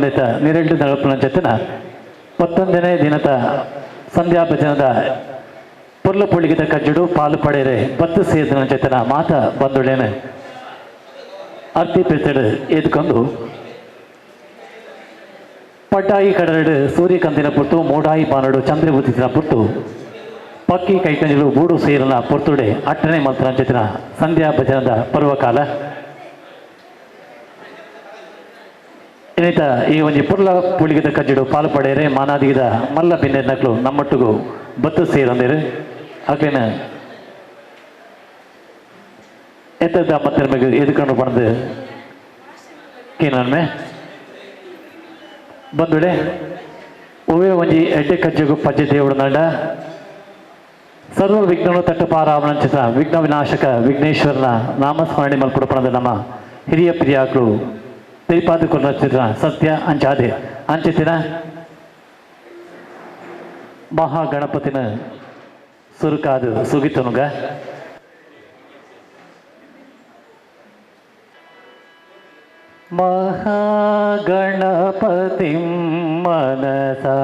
ಒಂದೇತ ನಿರೆಂಡು ನಲಪನ ಜೊತೆನ 11ನೇ ದಿನದ ಸಂಧ್ಯಾ ಭಜನದ ಪುರ್ಲ ಪುಳಿಗಿದ ಕಜ್ಜುಡು ಪಾಲು ಪಡೆಯರೆ ಬತ್ತು ಸೇರಿದ ಜೊತೆನ ಮಾತ ಬಂದುಳೇನೆ ಅರ್ತಿ ಪೆತ್ತಡು ಎದ್ಕೊಂಡು ಪಟ್ಟಾಯಿ ಕಡರಡು ಸೂರ್ಯಕಂದಿನ ಪುರ್ತು ಮೂಡಾಯಿ ಬಾನಡು ಚಂದ್ರ ಬುದ್ಧಿಸಿನ ಪುರ್ತು ಪಕ್ಕಿ ಕೈಕಂಜಲು ಬೂಡು ಸೇರನ ಪುರ್ತುಡೆ ಅಟ್ಟನೆ ಮಂತ್ರ ಜೊತೆನ ಸಂಧ್ಯಾ ಭಜನದ ಪರ್ವಕಾಲ ಇನ್ನಿತ ಈ ಒಂಜಿ ಪುರ್ಲ ಪುಳಿಗಿದ ಕಜ್ಜುಡು ಪಾಲು ಪಡೆಯರೆ ಮಾನಾದಿಗಿದ ಮಲ್ಲ ಬಿನ್ನೆ ನಕ್ಲು ನಮ್ಮೊಟ್ಟಿಗೂ ಬತ್ತು ಸೇರಂದೇರು ಅಕ್ಲೇನ ಎತ್ತದ ಮತ್ತೆ ನಮಗೆ ಎದುಕೊಂಡು ಬಂದು ಕೇನೊಮ್ಮೆ ಬಂದುಡೆ ಒವೇ ಒಂಜಿ ಎಡ್ಡೆ ಕಜ್ಜೆಗು ಪಜ್ಜೆ ದೇವಡು ನಡ ಸರ್ವ ವಿಘ್ನಗಳು ತಟ್ಟಪಾರಾವಣಂಚಿತ ವಿಘ್ನ ವಿನಾಶಕ ವಿಘ್ನೇಶ್ವರನ ನಾಮಸ್ಮರಣೆ ಮಲ್ಪಡಪಣದ ನಮ್ಮ ಹಿರಿಯ ಪ್ರಿಯಾಕರು ತಿರುಪಾದಕರು ನಚ್ಚಿದ ಸತ್ಯ ಅಂಚಾದೆ ಅಂಚಿತಿನ ಮಹಾಗಣಪತಿನ ಸುರುಕಾದು ಸುಗಿತನುಗ ಮಹಾಗಣಪತಿಂ ಮನಸಾ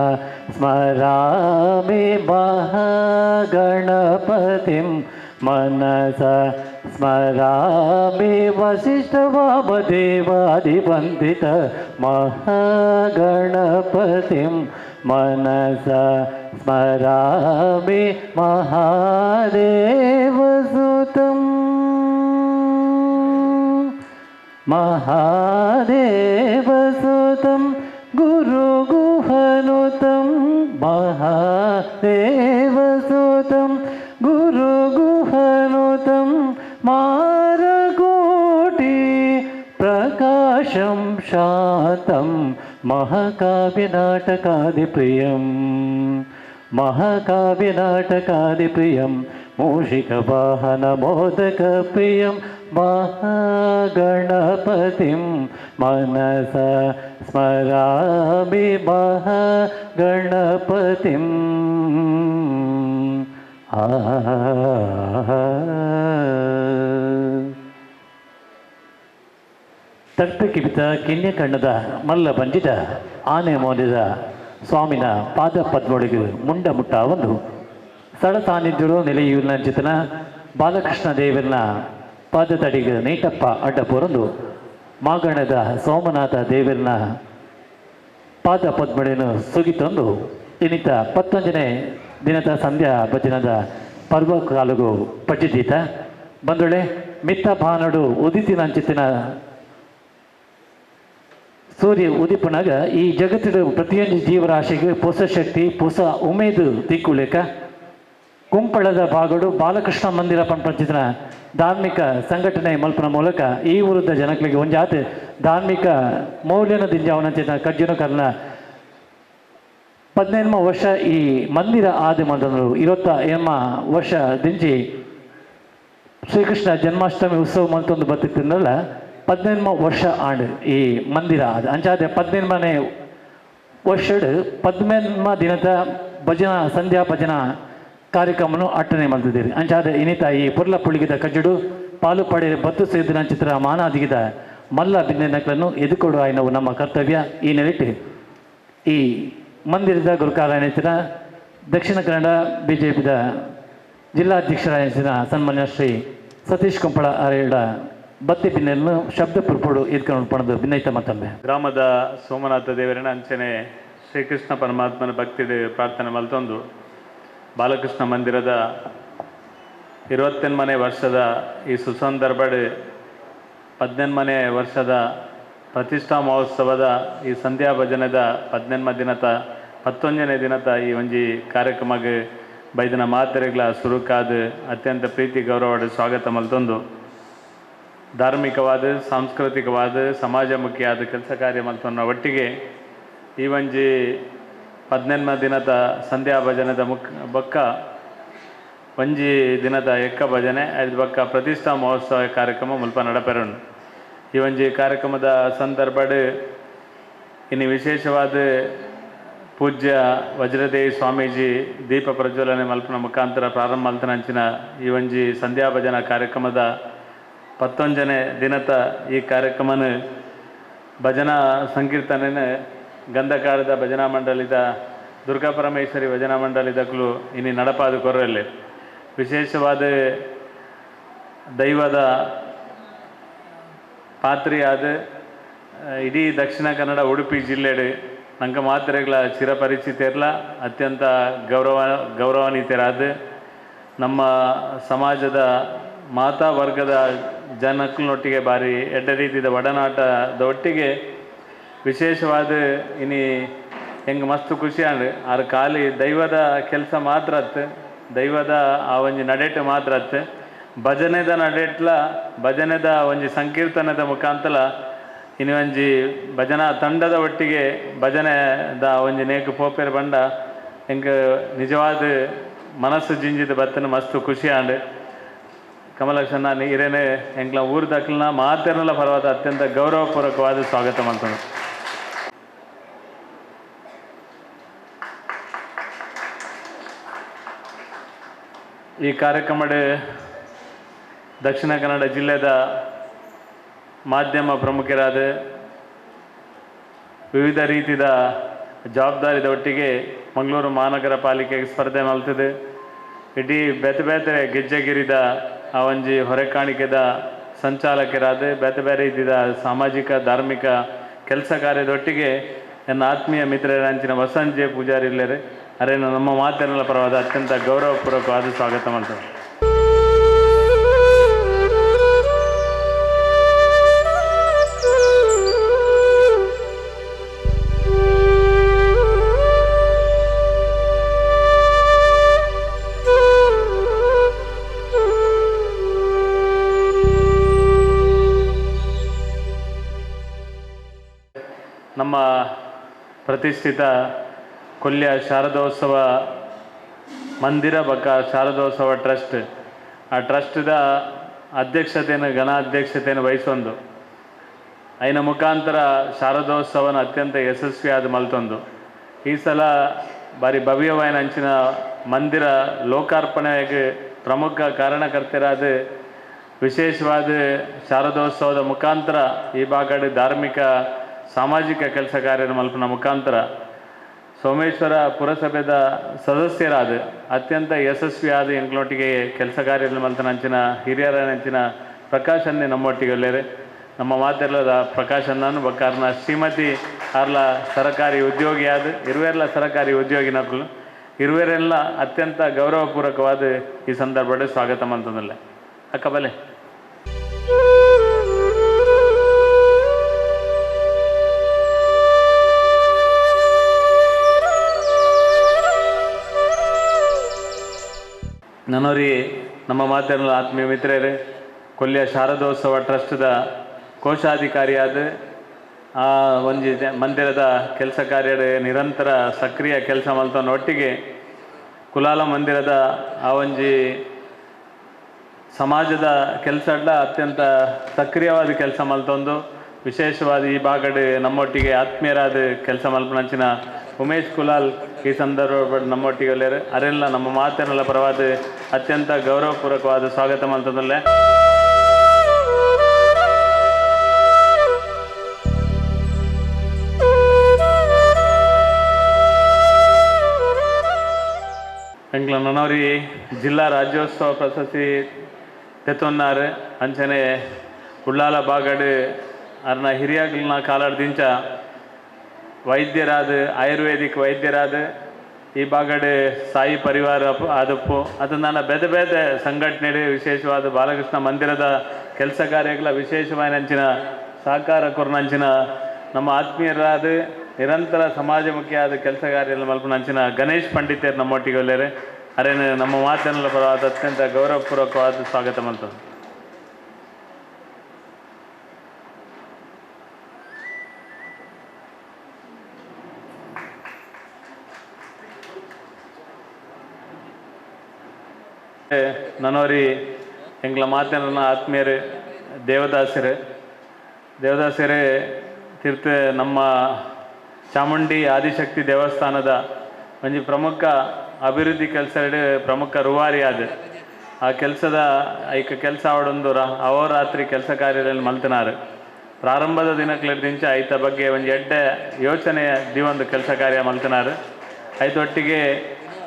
ಸ್ಮರಾಮಿ ಮಹಾಗಣಪತಿಂ ಮನಸಾ ಸ್ಮರಾಮಿ ವಸಿಷ್ಠವಾಮದೇವಾದಿವಂದಿತ ಮಹಾಗಣಪತಿಂ ಮನಸಾ ಸ್ಮರಾಮಿ ಮಹಾದೇವಸುತಂ ಮಹಾದೇವಸುತಂ ಗುರುಗುಹನುತಂ ಮಹಾದೇವಸುತಂ ಗುರುಗುಹನುತಂ ಮಾರಕೋಟಿ ಪ್ರಕಾಶಂ ಶಾಂತಂ ಮಹಾಕಾವ್ಯನಾಟಕಾದಿಪ್ರಿಯಂ ಮಹಾಕಾವ್ಯನಾಟಕಾದಿಪ್ರಿಯಂ ಮೂಷಿಕವಾಹನ ಮೋದಕ ಪ್ರಿಯಂ ಮಹಾಗಣಪತಿಂ ಮನಸಾ ಸ್ಮರಾಮಿ ಮಹಾಗಣಪತಿಂ ತಟ್ಟ ಕಿಬಿತ ಕಿನ್ಯ ಕಣ್ಣದ ಮಲ್ಲ ಬಂಜಿದ ಆನೆ ಮೋದಿದ ಸ್ವಾಮಿನ ಪಾದ ಪದ್ಮೊಳಗೆ ಮುಂಡ ಮುಟ್ಟ ಒಂದು ಸ್ಥಳ ಸಾನ್ನಿಧ್ಯಗಳು ನೆಲೆಯೂರಿನ ಚಿತನ ಬಾಲಕೃಷ್ಣ ದೇವರನ ಪಾದತಡಿಗೆ ನೀಟಪ್ಪ ಅಡ್ಡ ಪೊರಂದು ಮಾಗಣದ ಸೋಮನಾಥ ದೇವರನ ಪಾದ ಪದ್ಮಳೆಯನ್ನು ಸುಗಿತಂದು ಇನ್ನಿತ 11ನೇ ದಿನದ ಸಂಧ್ಯಾ ಭಜನದ ಪರ್ವ ಕಾಲಗೂ ಪಜ್ಜಿದೀತ ಬಂದೊಳೆ ಮಿತ್ತ ಭಾನಡು ಉದಿತಿನ ಅಂಚಿತಿನ ಸೂರ್ಯ ಉದಿಪನಾಗ ಈ ಜಗತ್ತಿನ ಪ್ರತಿಯೊಂದು ಜೀವರಾಶಿಗೆ ಹೊಸ ಶಕ್ತಿ ಹೊಸ ಉಮೇದು ತಿಕ್ಕುಳಿಕ ಕುಂಪಳದ ಭಾಗಡು ಬಾಲಕೃಷ್ಣ ಮಂದಿರ ಪಂಚಿನ ಧಾರ್ಮಿಕ ಸಂಘಟನೆ ಮಲ್ಪನ ಮೂಲಕ ಈ ವಿರುದ್ಧ ಜನಗಳಿಗೆ ಒಂಜಾತ್ ಧಾರ್ಮಿಕ ಮೌಲ್ಯನ ದಿಂಜಾವನಂಚಿನ ಕಜ್ಜನ ಕರ್ನ 15ನೇ ವರ್ಷ ಈ ಮಂದಿರ ಆದಿ ಮಂದರು 20ನೇ ವರ್ಷ ದಿಂಜಿ ಶ್ರೀಕೃಷ್ಣ ಜನ್ಮಾಷ್ಟಮಿ ಉತ್ಸವ ಮಂತೊಂದು ಬತ್ತಿತ್ತಿನಲ್ಲ 15ನೇ ವರ್ಷ ಆಂಡ್ ಈ ಮಂದಿರ ಆದ ಅಂಚಾದೆ 15ನೇ ವರ್ಷಡ್ 15ನೇ ದಿನದ ಭಜನಾ ಸಂಧ್ಯಾ ಭಜನಾ ಕಾರ್ಯಕ್ರಮವನ್ನು ಅಟ್ಟನೆ ಮಾಡ್ತಿದ್ದೀರಿ ಅಂಚಾದ ಇನ್ನಿತ ಈ ಪುರ್ಲ ಪುಳಿಗಿದ ಕಜ್ಜುಡು ಪಾಲು ಪಡೆಯ ಬತ್ತು ಸೇದಿನ ಚಿತ್ರ ಮಾನಾದಿಗಿದ ಮಲ್ಲ ಬಿನ್ನೆನಗಳನ್ನು ಎದುಕೊಡುವ ನಾವು ನಮ್ಮ ಕರ್ತವ್ಯ ಈ ನೆಲೆಟ್ಟು ಈ ಮಂದಿರದ ಗುರುಕಾರಾಯಣಚಿನ ದಕ್ಷಿಣ ಕನ್ನಡ ಬಿಜೆಪಿದ ಜಿಲ್ಲಾಧ್ಯಕ್ಷರಾಯಚಿನ ಸನ್ಮಾನ್ಯ ಶ್ರೀ ಸತೀಶ್ ಕುಂಪಳ ಅವರ ಬತ್ತಿ ಬಿನ್ನೆಯನ್ನು ಶಬ್ದ ಪುರ್ಪುಡು ಎದ್ಕೊಂಡು ಪಣದು ಭಿನ್ನೈತ ಮತ್ತೊಮ್ಮೆ ಗ್ರಾಮದ ಸೋಮನಾಥ ದೇವರನ ಅಂಚನೆ ಶ್ರೀಕೃಷ್ಣ ಪರಮಾತ್ಮನ ಭಕ್ತಿಡು ಪ್ರಾರ್ಥನೆ ಮಲ್ತೊಂದು ಬಾಲಕೃಷ್ಣ ಮಂದಿರದ 28ನೇ ವರ್ಷದ ಈ ಸುಸಂದರ್ಭಡ್ 18ನೇ ವರ್ಷದ ಪ್ರತಿಷ್ಠಾ ಮಹೋತ್ಸವದ ಈ ಸಂಧ್ಯಾ ಭಜನದ 18ನೇ ದಿನದ 11ನೇ ದಿನದ ಈ ಒಂಜಿ ಕಾರ್ಯಕ್ರಮಕ್ಕೆ ಬೈದಿನ ಮಾತೆರೆಗಳ ಸುರುಕಾದ ಅತ್ಯಂತ ಪ್ರೀತಿ ಗೌರವದ ಸ್ವಾಗತ ಮಲ್ತೊಂದು ಧಾರ್ಮಿಕವಾದ ಸಾಂಸ್ಕೃತಿಕವಾದ ಸಮಾಜಮುಖಿಯಾದ ಕೆಲಸ ಕಾರ್ಯ ಮಲ್ತೊನ್ನ ಒಟ್ಟಿಗೆ ಈ ಒಂಜಿ 18ನೇ ದಿನದ ಸಂಧ್ಯಾ ಭಜನದ ಬೊಕ್ಕ ಒಂಜಿ ದಿನದ ಎಕ್ಕ ಭಜನೆ ಐದು ಬೊಕ್ಕ ಪ್ರತಿಷ್ಠಾ ಮಹೋತ್ಸವ ಕಾರ್ಯಕ್ರಮ ಮುಲ್ಪ ನಡಪೆರನು ಈ ಒಂಜಿ ಕಾರ್ಯಕ್ರಮದ ಸಂದರ್ಭಡ್ ಇನ್ನು ವಿಶೇಷವಾದ ಪೂಜ್ಯ ವಜ್ರದೇವಿ ಸ್ವಾಮೀಜಿ ದೀಪ ಪ್ರಜ್ವಲನೆ ಮಲ್ಪನ ಮುಖಾಂತರ ಪ್ರಾರಂಭ ಮಲ್ತನಂಚಿನ ಈ ಒಂಜಿ ಸಂಧ್ಯಾ ಭಜನಾ ಕಾರ್ಯಕ್ರಮದ 11ನೇ ದಿನದ ಈ ಕಾರ್ಯಕ್ರಮನ ಭಜನಾ ಸಂಕೀರ್ತನೆನ ಗಂಧಕಾರದ ಭಜನಾ ಮಂಡಳಿದ ದುರ್ಗಾ ಪರಮೇಶ್ವರಿ ಭಜನಾ ಮಂಡಳಿದಕ್ಕೂ ಇನ್ನು ನಡಪಾದ ಕೊರಲೆ ವಿಶೇಷವಾದ ದೈವದ ಪಾತ್ರೆಯಾದ ಇಡೀ ದಕ್ಷಿಣ ಕನ್ನಡ ಉಡುಪಿ ಜಿಲ್ಲೆಡು ನಂಗೆ ಮಾತ್ರೆಗಳ ಚಿರಪರಿಚಿತರ್ಲ ಅತ್ಯಂತ ಗೌರವಾನ್ವಿತರಾದ ನಮ್ಮ ಸಮಾಜದ ಮಾತಾ ವರ್ಗದ ಜನಕ್ಕಳೊಟ್ಟಿಗೆ ಭಾರಿ ಎಡ್ಡ ರೀತಿಯ ಒಡನಾಟದ ಒಟ್ಟಿಗೆ ವಿಶೇಷವಾದ ಇನಿ ಹೆಂಗೆ ಮಸ್ತ್ ಖುಷಿ ಅಂಡ್ ಆರು ಖಾಲಿ ದೈವದ ಕೆಲಸ ಮಾತ್ರ ಅತ್ತು ದೈವದ ಆ ಒಂಜಿ ನಡೆಟ್ ಮಾತ್ರ ಅತ್ತು ಭಜನೆದ ನಡೆಟ್ಲ ಭಜನೆದ ಒಂಜಿ ಸಂಕೀರ್ತನದ ಮುಖಾಂತರ ಇನ್ನು ಒಂಜಿ ಭಜನಾ ತಂಡದ ಒಟ್ಟಿಗೆ ಭಜನೆದ ಒಂಜಿ ನೇಕು ಪೋಪೆರ್ ಬಂಡ ಹೆಂಗೆ ನಿಜವಾದ ಮನಸ್ಸು ಜಿಂಜಿದ ಬತ್ತನ ಮಸ್ತ್ ಖುಷಿ ಅಂಡ್ ಕಮಲಕ್ಷಣ ಹಿರೇನೆ ಎಂಕ್ಲ ಊರು ದಕ್ಕಲ್ನ ಮಾತೆರ್ನಲ ಪರವಾದ ಅತ್ಯಂತ ಗೌರವಪೂರ್ವಕವಾದ ಸ್ವಾಗತ ಮಾಡ್ತಾನೆ. ಈ ಕಾರ್ಯಕ್ರಮದ ದಕ್ಷಿಣ ಕನ್ನಡ ಜಿಲ್ಲೆದ ಮಾಧ್ಯಮ ಪ್ರಮುಖರಾದ ವಿವಿಧ ರೀತಿಯ ಜವಾಬ್ದಾರಿದ ಒಟ್ಟಿಗೆ ಮಂಗಳೂರು ಮಹಾನಗರ ಪಾಲಿಕೆಗೆ ಸ್ಪರ್ಧೆ ಮಲ್ತದೆ ಇಡೀ ಬೇತೆ ಬೇತೆ ಗೆಜ್ಜೆಗಿರಿದ ಆ ಒಂಜಿ ಹೊರೆಕಾಣಿಕೆದ ಸಂಚಾಲಕರಾದ ಬೇತೆ ಬೇರೆ ರೀತಿಯ ಸಾಮಾಜಿಕ ಧಾರ್ಮಿಕ ಕೆಲಸ ಕಾರ್ಯದೊಟ್ಟಿಗೆ ನನ್ನ ಆತ್ಮೀಯ ಮಿತ್ರರಂಚಿನ ವಸಂತ್ ಜೆ ಪೂಜಾರಿ ಇಲ್ಲರೆ ಅರೇನು ನಮ್ಮ ಮಾತಿನ ಪರವಾದ ಅತ್ಯಂತ ಗೌರವಪೂರ್ವಕವಾದ ಸ್ವಾಗತ ಮಾಡ್ತಾರೆ. ನಮ್ಮ ಪ್ರತಿಷ್ಠಿತ ಕೊಲ್ಯ ಶಾರದೋತ್ಸವ ಮಂದಿರ ಬಕ್ಕ ಶಾರದೋತ್ಸವ ಟ್ರಸ್ಟ್ ಆ ಟ್ರಸ್ಟ್ದ ಅಧ್ಯಕ್ಷತೆಯನ್ನು ಘನಾಧ್ಯಕ್ಷತೆಯನ್ನು ವಹಿಸೊಂದು ಐನ ಮುಖಾಂತರ ಶಾರದೋತ್ಸವನ ಅತ್ಯಂತ ಯಶಸ್ವಿಯಾದ ಮಲ್ತೊಂದು ಈ ಸಲ ಬಾರಿ ಭವ್ಯವಾದ ಅಂಚಿನ ಮಂದಿರ ಲೋಕಾರ್ಪಣೆಗೆ ಪ್ರಮುಖ ಕಾರಣಕರ್ತರಾದ ವಿಶೇಷವಾದ ಶಾರದೋತ್ಸವದ ಮುಖಾಂತರ ಈ ಭಾಗದ ಧಾರ್ಮಿಕ ಸಾಮಾಜಿಕ ಕೆಲಸ ಕಾರ್ಯ ಮಲ್ಪನ ಮುಖಾಂತರ ಸೋಮೇಶ್ವರ ಪುರಸಭೆದ ಸದಸ್ಯರಾದ ಅತ್ಯಂತ ಯಶಸ್ವಿಯಾದ ಎಂಕ್ಲೊಟ್ಟಿಗೆ ಕೆಲಸ ಕಾರ್ಯದಲ್ಲಿ ಮಲ್ತನಂಚಿನ ಹಿರಿಯರನಂಚಿನ ಪ್ರಕಾಶ್ ಅನ್ನೇ ನಮ್ಮೊಟ್ಟಿಗೆ ಒಳ್ಳೆಯರೆ ನಮ್ಮ ಮಾತೆರ್ಲದ ಪ್ರಕಾಶ್ ಅನ್ನನು ಬಕ್ಕಾರ್ನ ಶ್ರೀಮತಿ ಆರ್ಲ ಸರಕಾರಿ ಉದ್ಯೋಗಿಯಾದ ಇರುವೆರ್ಲ ಸರಕಾರಿ ಉದ್ಯೋಗಿ ನಕಲು ಇರುವೆರೆಲ್ಲ ಅತ್ಯಂತ ಗೌರವಪೂರ್ವಕವಾದ ಈ ಸಂದರ್ಭದಲ್ಲಿ ಸ್ವಾಗತ ಮಂತಂದಲ್ಲ ಅಕ್ಕ ಬಲೆ ನನೋರಿ ನಮ್ಮ ಮಾತಿನ ಆತ್ಮೀಯ ಮಿತ್ರರೇ ಕೊಲ್ಯ ಶಾರದೋತ್ಸವ ಟ್ರಸ್ಟ್ದ ಕೋಶಾಧಿಕಾರಿಯಾದ ಆ ಒಂಜಿ ಮಂದಿರದ ಕೆಲಸ ಕಾರ್ಯದ ನಿರಂತರ ಸಕ್ರಿಯ ಕೆಲಸ ಮಲ್ತನ ಒಟ್ಟಿಗೆ ಕುಲಾಲ ಮಂದಿರದ ಆ ಒಂಜಿ ಸಮಾಜದ ಕೆಲಸಡ್ಲ ಅತ್ಯಂತ ಸಕ್ರಿಯವಾದ ಕೆಲಸ ಮಲ್ತೊಂದು ವಿಶೇಷವಾದ ಈ ಭಾಗದ ನಮ್ಮೊಟ್ಟಿಗೆ ಆತ್ಮೀಯರಾದ ಕೆಲಸ ಮಲ್ಪನಂಚಿನ ಉಮೇಶ್ ಕುಲಾಲ್ ಈ ಸಂದರ್ಭ ನಮ್ಮೊಟ್ಟಿಗೆ ಒಳ್ಳೆಯರು ಅರೆಲ್ಲ ನಮ್ಮ ಮಾತಿನ ಪರವಾದ ಅತ್ಯಂತ ಗೌರವಪೂರ್ವಕವಾದ ಸ್ವಾಗತ ಮಲ್ತದಲ್ಲೇ ಎಂಕ್ಲ ನನವರಿ ಜಿಲ್ಲಾ ರಾಜ್ಯೋತ್ಸವ ಪ್ರಶಸ್ತಿ ತೆತ್ತೊನ್ನಾರು ಅಂಚನೆ ಉಳ್ಳಾಲ ಬಾಗಡ್ ಅರ್ನ ಹಿರಿಯಗಳನ್ನ ಕಾಲಾಡ್ದಿಂಚ ವೈದ್ಯರಾದ ಆಯುರ್ವೇದಿಕ್ ವೈದ್ಯರಾದ ಈ ಭಾಗಡೆ ಸಾಯಿ ಪರಿವಾರ ಆದಪ್ಪು ಅದು ನನ್ನ ಬೇತೆ ಬೇತೆ ಸಂಘಟನೆ ವಿಶೇಷವಾದ ಬಾಲಕೃಷ್ಣ ಮಂದಿರದ ಕೆಲಸ ಕಾರ್ಯಗಳ ವಿಶೇಷವಾದಂಚಿನ ಸಹಕಾರ ಕೊರ್ನಂಚಿನ ನಮ್ಮ ಆತ್ಮೀಯರಾದ ನಿರಂತರ ಸಮಾಜಮುಖಿಯಾದ ಕೆಲಸ ಕಾರ್ಯ ಮಲ್ಪನಂಚಿನ ಗಣೇಶ್ ಪಂಡಿತರು ನಮ್ಮೊಟ್ಟಿಗೆ ಒಳ್ಳೆಯರೆ ಅರೇನು ನಮ್ಮ ಮಾತಿನ ಪರವಾದ ಅತ್ಯಂತ ಗೌರವಪೂರ್ವಕವಾದ ಸ್ವಾಗತ ಮಾಡ್ತದೆ. ನನೋರಿ ಎಂಗ್ಲ ಮಾತಿನ ಆತ್ಮೀಯರು ದೇವದಾಸರು ತೀರ್ಥ ನಮ್ಮ ಚಾಮುಂಡಿ ಆದಿಶಕ್ತಿ ದೇವಸ್ಥಾನದ ಒಂಜಿ ಪ್ರಮುಖ ಅಭಿವೃದ್ಧಿ ಕೆಲಸ ಪ್ರಮುಖ ರೂವಾರಿ ಆದ ಆ ಕೆಲಸದ ಐಕ ಕೆಲಸ ಆವಡೊಂದು ಅಹೋರಾತ್ರಿ ಕೆಲಸ ಕಾರ್ಯದಲ್ಲಿ ಮಲ್ತನಾರು ಪ್ರಾರಂಭದ ದಿನಕ್ಲೆಡ್ದಿಂಚ ಐತ ಬಗ್ಗೆ ಒಂದು ಎಡ್ಡೆ ಯೋಚನೆ ದಿವೊಂದು ಕೆಲಸ ಕಾರ್ಯ ಮಲ್ತನಾರು. ಐತೊಟ್ಟಿಗೆ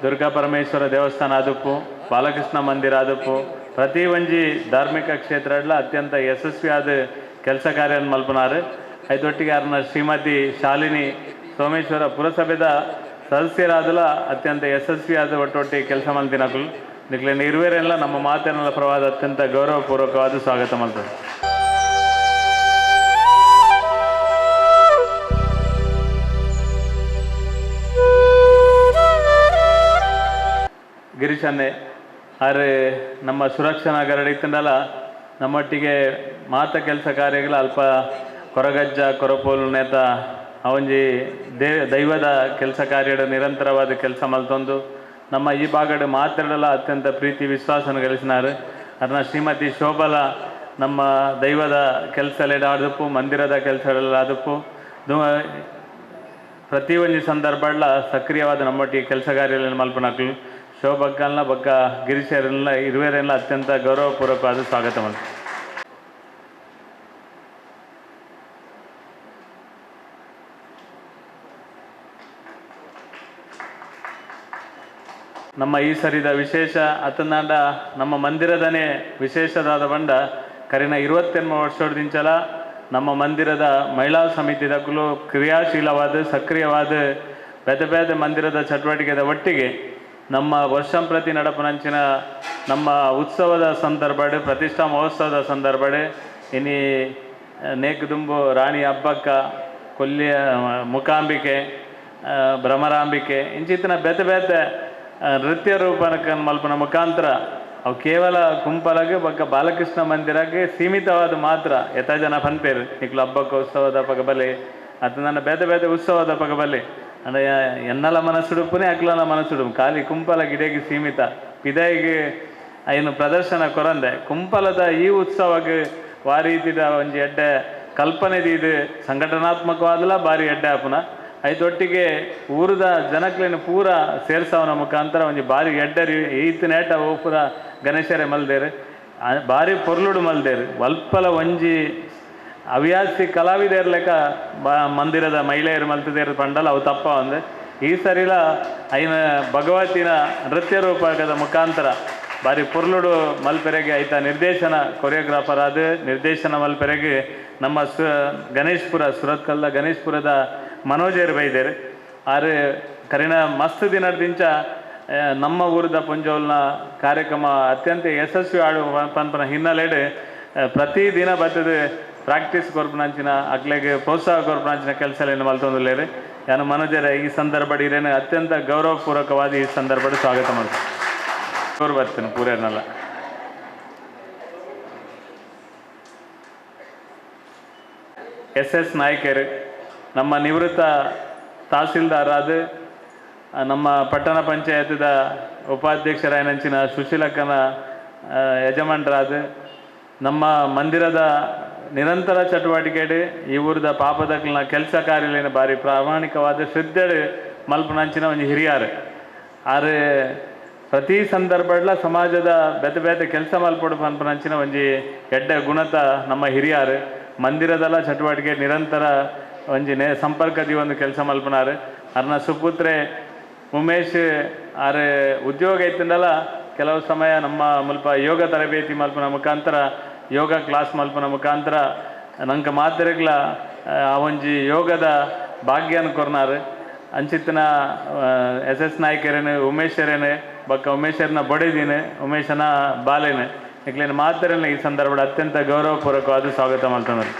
ದುರ್ಗಾ ಪರಮೇಶ್ವರ ದೇವಸ್ಥಾನ ಆದಪ್ಪು, ಬಾಲಕೃಷ್ಣ ಮಂದಿರ ಆದಪ್ಪು, ಪ್ರತಿ ಒಂಜಿ ಧಾರ್ಮಿಕ ಕ್ಷೇತ್ರಡ್ಲ ಅತ್ಯಂತ ಯಶಸ್ವಿಯಾದ ಕೆಲಸ ಕಾರ್ಯ ಮಲ್ಪನಾರು. ಐತೊಟ್ಟಿಗೆ ಅವ್ರನ್ನ ಶ್ರೀಮತಿ ಶಾಲಿನಿ ಸೋಮೇಶ್ವರ ಪುರಸಭೆದ ಸದಸ್ಯರಾದಲ ಅತ್ಯಂತ ಯಶಸ್ವಿಯಾದ ಒಟ್ಟೊಟ್ಟಿಗೆ ಕೆಲಸ ಮಲ್ತಿನಕಲು ನಿಕ್ಲೇನು ಇರುವೆರೆಲ್ಲ ನಮ್ಮ ಮಾತಿನ ಪರವಾದ ಅತ್ಯಂತ ಗೌರವಪೂರ್ವಕವಾದ ಸ್ವಾಗತ ಮಾಡ್ತಾರೆ. ಗಿರೀಶನ್ನೇ ಆರು ನಮ್ಮ ಸುರಕ್ಷಣಾ ಗರಡಿ ಇತ್ತಂಡಲ್ಲ ನಮ್ಮೊಟ್ಟಿಗೆ ಮಾತ ಕೆಲಸ ಕಾರ್ಯಗಳು ಅಲ್ಪ ಕೊರಗಜ್ಜ ಕೊರಪೋಲು ನೇತ ಅವೊಂಜಿ ದೈವದ ಕೆಲಸ ಕಾರ್ಯದ ನಿರಂತರವಾದ ಕೆಲಸ ಮಲ್ತೊಂದು ನಮ್ಮ ಈ ಭಾಗದ ಮಾತಾಡಲ ಅತ್ಯಂತ ಪ್ರೀತಿ ವಿಶ್ವಾಸನ ಗಳಿಸಿನಾರು. ಅದನ್ನ ಶ್ರೀಮತಿ ಶೋಭಲ ನಮ್ಮ ದೈವದ ಕೆಲಸಲೆಲ್ಲ ಆದಪ್ಪು, ಮಂದಿರದ ಕೆಲಸಗಳೆಲ್ಲ ಆದಪ್ಪು, ಪ್ರತಿ ಒಂಜಿ ಸಂದರ್ಭಡ್ಲ ಸಕ್ರಿಯವಾದ ನಮ್ಮೊಟ್ಟಿಗೆ ಕೆಲಸ ಕಾರ್ಯ ಮಲ್ಪನಕ್ಲು ಶೋಭಕ್ಕಲ್ನ ಬಕ್ಕ ಗಿರೀಶರೆಲ್ಲ ಇರುವೆರೆಲ್ಲ ಅತ್ಯಂತ ಗೌರವಪೂರ್ವಕವಾದ ಸ್ವಾಗತ ಮಾಡ್ತಾರೆ. ನಮ್ಮ ಈ ಸರಿದ ವಿಶೇಷ ಅತನಾಡ ನಮ್ಮ ಮಂದಿರದನೇ ವಿಶೇಷದಾದ ಬಂಡ ಕರಿನ 28 ವರ್ಷದಿಂಚಲ ನಮ್ಮ ಮಂದಿರದ ಮಹಿಳಾ ಸಮಿತಿದಕ್ಕೂ ಕ್ರಿಯಾಶೀಲವಾದ ಸಕ್ರಿಯವಾದ ಬೇರೆ ಬೇರೆ ಮಂದಿರದ ಚಟುವಟಿಕೆದ ಒಟ್ಟಿಗೆ ನಮ್ಮ ವರ್ಷಂಪ್ರತಿ ನಡಪನಂಚಿನ ನಮ್ಮ ಉತ್ಸವದ ಸಂದರ್ಭಡೆ ಪ್ರತಿಷ್ಠಾ ಮಹೋತ್ಸವದ ಸಂದರ್ಭಡೆ ಇನಿ ನೇಕದುಂಬು ರಾಣಿ ಹಬ್ಬಕ್ಕ ಕೊಲ್ಲಿಯ ಮುಕಾಂಬಿಕೆ ಭ್ರಮರಾಂಬಿಕೆ ಇಂಚಿತ್ತಿನ ಬೇತೆ ಬೇತೆ ನೃತ್ಯ ರೂಪಕ ಮಲ್ಪನ ಮುಖಾಂತರ ಅವು ಕೇವಲ ಗುಂಪಲಾಗೆ ಬಕ್ಕ ಬಾಲಕೃಷ್ಣ ಮಂದಿರಕ್ಕೆ ಸೀಮಿತವಾದ ಮಾತ್ರ ಯಥ ಜನ ಪನ್ಪೇರು ನಿಕ್ಲು ಹಬ್ಬಕ್ಕ ಉತ್ಸವದ ಪಗಬಲೆ ಅದು ನನ್ನ ಬೇತೆ ಬೇತೆ ಉತ್ಸವದ ಪಗಬಲೆ ಅಂದರೆ ಎನ್ನಲ ಮನಸ್ಸುಡುಪುನೇ ಅಕ್ಲನ ಮನಸ್ಸುಡುಪು ಖಾಲಿ ಕುಂಪಲ ಗಿಡಕ್ಕೆ ಸೀಮಿತ ಪಿದಾಯಿಗೆ ಏನು ಪ್ರದರ್ಶನ ಕೊರಂದೆ ಕುಂಪಲದ ಈ ಉತ್ಸವಕ್ಕೆ ವಾರೀತಿದ ಒಂಜಿ ಎಡ್ಡೆ ಕಲ್ಪನೆ ಇದು ಸಂಘಟನಾತ್ಮಕವಾದಲ ಭಾರಿ ಎಡ್ಡೆ ಆಪುನ ಐತೊಟ್ಟಿಗೆ ಊರದ ಜನಕ್ಲೇನು ಪೂರ ಸೇರ್ಸವನ ಮುಖಾಂತರ ಒಂಜಿ ಭಾರಿ ಎಡ್ಡರಿ ಈತನೇಟ ಓ ಪೂರ ಗಣೇಶರೇ ಮಲ್ದೇರು ಭಾರಿ ಪೊರ್ಲುಡು ಮಲ್ದೇರು ವಲ್ಪಲ ಒಂಜಿ ಹವ್ಯಾಸಿ ಕಲಾವಿದರ ಲೆಕ್ಕ ಮಂದಿರದ ಮಹಿಳೆಯರು ಮಲ್ತಿದೇರು ಪಂಡಲ್ಲ ಅವು ತಪ್ಪ ಒಂದೆ ಈ ಸರಿಲ ಐನ ಭಗವತಿನ ನೃತ್ಯ ರೂಪಕದ ಮುಖಾಂತರ ಭಾರಿ ಪೊರ್ಲುಡು ಮಲ್ಪೆರೆಗೆ ಐತ ನಿರ್ದೇಶನ ಕೊರಿಯೋಗ್ರಾಫರ್ ಆದ ನಿರ್ದೇಶನ ಮಲ್ಪೆರೆಗೆ ನಮ್ಮ ಗಣೇಶ್ಪುರ ಸುರತ್ಕಲ್ದ ಗಣೇಶ್ಪುರದ ಮನೋಜರು ಬೈದೇರು ಆರು ಕರಿನ ಮಸ್ತ್ ದಿನದಿಂಚ ನಮ್ಮ ಊರದ ಪುಂಜೋಲ್ನ ಕಾರ್ಯಕ್ರಮ ಅತ್ಯಂತ ಯಶಸ್ವಿ ಆಡು ಪಂಪನ ಹಿನ್ನೆಲೆಡು ಪ್ರತಿ ದಿನ ಬರ್ತದೆ ಪ್ರಾಕ್ಟೀಸ್ ಕೊರ್ಪನಂಚಿನ ಅಕ್ಲೆಗೆ ಪ್ರೋತ್ಸಾಹ ಕೊರ್ಪನಂಚಿನ ಕೆಲಸ ಮಲ್ತೊಂದುಲ್ಲೇರು ಯಾನು ಮನೋಜರ ಈ ಸಂದರ್ಭ ಇರೇನು ಅತ್ಯಂತ ಗೌರವಪೂರ್ವಕವಾದ ಈ ಸಂದರ್ಭದ ಸ್ವಾಗತ ಮಾಡ್ತೀನಿ ಗೌರವ ಬರ್ತೇನೆ ಪೂರೇನಲ್ಲ. SS ನಾಯ್ಕರು ನಮ್ಮ ನಿವೃತ್ತ ತಹಸೀಲ್ದಾರಾದ ನಮ್ಮ ಪಟ್ಟಣ ಪಂಚಾಯತದ ಉಪಾಧ್ಯಕ್ಷರಾಯನಂಚಿನ ಸುಶೀಲಕ್ಕನ ಯಜಮಾನರಾದ ನಮ್ಮ ಮಂದಿರದ ನಿರಂತರ ಚಟುವಟಿಕೆಡು ಈ ಊರದ ಪಾಪದಕ್ಲನ ಕೆಲಸ ಕಾರ್ಯಲೇನು ಭಾರಿ ಪ್ರಾಮಾಣಿಕವಾದ ಶ್ರದ್ಧೆಡು ಮಲ್ಪನಂಚಿನ ಒಂದು ಹಿರಿಯರು ಆರು ಪ್ರತಿ ಸಂದರ್ಭಡ್ಲ ಸಮಾಜದ ಬೇತೆ ಬೇತೆ ಕೆಲಸ ಮಲ್ಪಡು ಪನ್ಪನಂಚಿನ ಒಂಜಿ ಎಡ್ಡೆ ಗುಣತ ನಮ್ಮ ಹಿರಿಯರು ಮಂದಿರದಲ್ಲ ಚಟುವಟಿಕೆ ನಿರಂತರ ಒಂಜಿ ಸಂಪರ್ಕದಿ ಒಂದು ಕೆಲಸ ಮಲ್ಪನಾರು ಅರ್ನ ಸುಪುತ್ರೆ ಉಮೇಶ್ ಆರು ಉದ್ಯೋಗ ಇತ್ತಂಡಲ್ಲ ಕೆಲವು ಸಮಯ ನಮ್ಮ ಮುಲ್ಪ ಯೋಗ ತರಬೇತಿ ಮಲ್ಪನ ಮುಖಾಂತರ ಯೋಗ ಕ್ಲಾಸ್ ಮಲ್ಪನ ಮುಖಾಂತರ ನಂಗೆ ಮಾತ್ರೆಗ್ಲ ಆ ಒಂಜಿ ಯೋಗದ ಭಾಗ್ಯನ ಕೊರ್ನಾರು ಅಂಚಿತ್ತಿನ SS ನಾಯ್ಕರೇನು ಉಮೇಶರೇನು ಬಕ್ಕ ಉಮೇಶರನ್ನ ಬಡಿದೀನಿ ಉಮೇಶನ ಬಾಲೇನು ಇಕ್ಲೇನು ಮಾತರನ್ನ ಈ ಸಂದರ್ಭದ ಅತ್ಯಂತ ಗೌರವಪೂರ್ವಕವಾದ ಸ್ವಾಗತ ಮಾಡ್ತಾರೆ.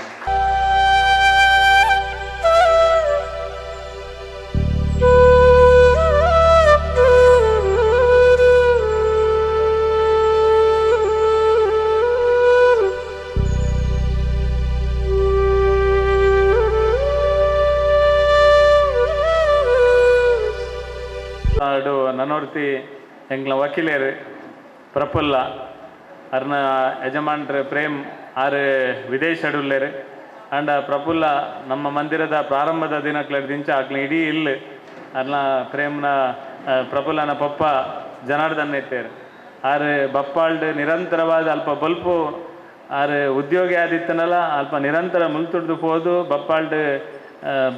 ನನ್ನೋರ್ತಿ ಎಂಗ್ಲ ವಕೀಲೇರು ಪ್ರಫುಲ್ಲ ಅರ್ನ ಯಜಮಾನ್ರು ಪ್ರೇಮ್ ಆರು ವಿದೇಶಡುಲ್ಲೇರು ಅಂಡ ಪ್ರಫುಲ್ಲ ನಮ್ಮ ಮಂದಿರದ ಪ್ರಾರಂಭದ ದಿನಕ್ಲೆಡ್ದಿಂಚ ಆಕ್ಲ ಇಡೀ ಇಲ್ಲು ಅರ್ನ ಪ್ರೇಮ್ನ ಪ್ರಫುಲ್ಲನ ಪಪ್ಪ ಜನಾರ್ದನ್ ಎತ್ತೇರು ಆರು ಬಪ್ಪಾಳ್ಡು ನಿರಂತರವಾದ ಅಲ್ಪ ಬಲ್ಪು ಆರು ಉದ್ಯೋಗಿ ಆದಿತ್ತನಲ್ಲ ಅಲ್ಪ ನಿರಂತರ ಮುಲ್ತುಡ್ದು ಹೋದು